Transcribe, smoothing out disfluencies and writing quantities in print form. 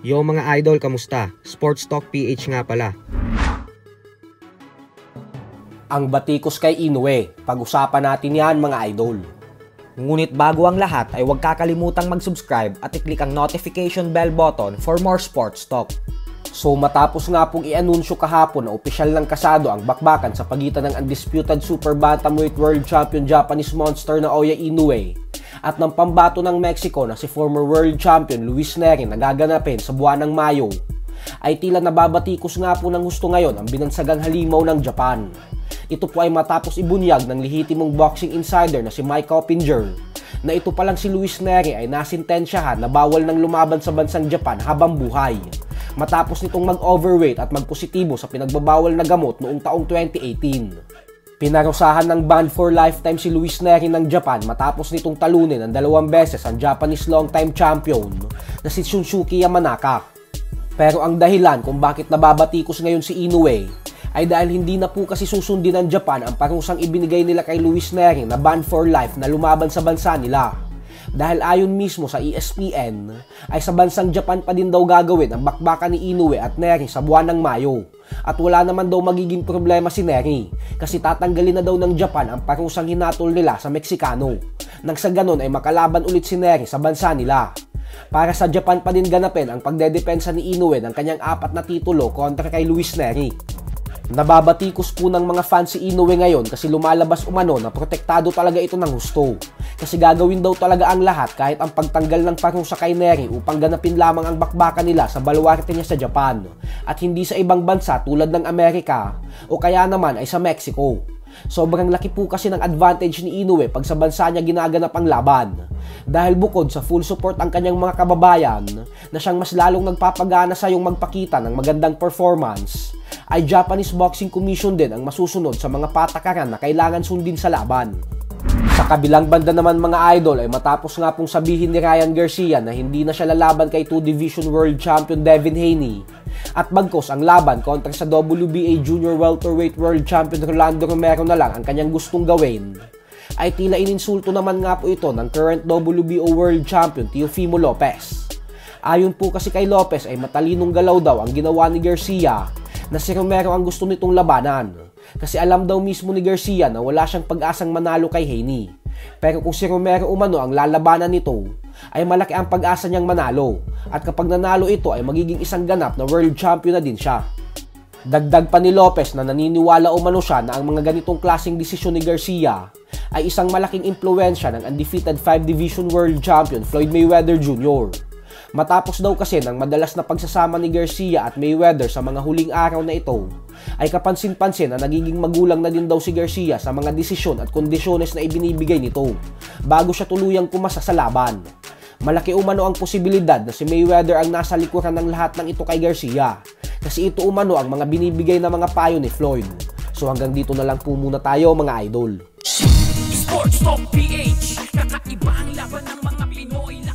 Yo mga idol, kamusta? Sports Talk PH nga pala. Ang batikos kay Inoue, pag-usapan natin yan mga idol. Ngunit bago ang lahat ay huwag kakalimutang mag-subscribe at i-click ang notification bell button for more sports talk. So matapos nga pong i-anunsyo kahapon na opisyal ng kasado ang bakbakan sa pagitan ng undisputed super bantamweight world champion Japanese monster na Oya Inoue at ng pambato ng Mexico na si former world champion Luis Nery na gaganapin sa buwan ng Mayo, ay tila nababatikos nga po ng husto ngayon ang binansagang halimaw ng Japan. Ito po ay matapos ibunyag ng lehitimong boxing insider na si Mike Coppinger na ito palang si Luis Nery ay nasintensyahan na bawal ng lumaban sa bansang Japan habang buhay matapos nitong mag-overweight at magpositibo sa pinagbabawal na gamot noong taong 2018. Pinarusahan ng ban for lifetime si Luis Nery ng Japan matapos nitong talunin ng 2 beses ang Japanese long-time champion na si Shunsuke Yamanaka. Pero ang dahilan kung bakit nababatikos ngayon si Inoue ay dahil hindi na po kasi susundin ng Japan ang parusang ibinigay nila kay Luis Nery na ban for life na lumaban sa bansa nila. Dahil ayon mismo sa ESPN, ay sa bansang Japan pa din daw gagawin ang bakbakan ni Inoue at Nery sa buwan ng Mayo. At wala naman daw magiging problema si Nery kasi tatanggalin na daw ng Japan ang parusang hinatol nila sa Meksikano. Nang sa ganon ay makalaban ulit si Nery sa bansa nila. Para sa Japan pa din ganapin ang pagdedepensa ni Inoue ng kanyang 4 na titulo kontra kay Luis Nery. Nababatikos po ng mga fans si Inoue ngayon kasi lumalabas umano na protektado talaga ito ng husto. Kasi gagawin daw talaga ang lahat kahit ang pagtanggal ng parusa kay Nery upang ganapin lamang ang bakbakan nila sa baluarte niya sa Japan at hindi sa ibang bansa tulad ng Amerika o kaya naman ay sa Mexico. Sobrang laki po kasi ng advantage ni Inoue pag sa bansa niya ginaganap ang laban. Dahil bukod sa full support ang kanyang mga kababayan na siyang mas lalong nagpapagana sa yung magpakita ng magandang performance, ay Japanese Boxing Commission din ang masusunod sa mga patakaran na kailangan sundin sa laban. Sa kabilang banda naman mga idol ay matapos nga pong sabihin ni Ryan Garcia na hindi na siya lalaban kay 2-division world champion Devin Haney at bagkos ang laban kontra sa WBA Junior Welterweight World Champion Rolando Romero na lang ang kanyang gustong gawin, ay tila ininsulto naman nga po ito ng current WBO World Champion Teofimo Lopez. Ayon po kasi kay Lopez ay matalinong galaw daw ang ginawa ni Garcia na si Romero ang gusto nitong labanan. Kasi alam daw mismo ni Garcia na wala siyang pag-asang manalo kay Haney. Pero kung si Romero umano ang lalabanan nito, ay malaki ang pag-asa niyang manalo. At kapag nanalo ito ay magiging isang ganap na world champion na din siya. Dagdag pa ni Lopez na naniniwala umano siya na ang mga ganitong klaseng desisyon ni Garcia ay isang malaking impluwensya ng undefeated 5-division world champion Floyd Mayweather Jr. Matapos daw kasi ng madalas na pagsasama ni Garcia at Mayweather sa mga huling araw na ito, ay kapansin-pansin na nagiging magulang na din daw si Garcia sa mga desisyon at kondisyones na ibinibigay nito bago siya tuluyang pumasa sa laban. Malaki umano ang posibilidad na si Mayweather ang nasa likuran ng lahat ng ito kay Garcia kasi ito umano ang mga binibigay na mga payo ni Floyd. So hanggang dito na lang po muna tayo mga idol. Sports Talk PH, kakaiba ang laban ng mga Pinoy.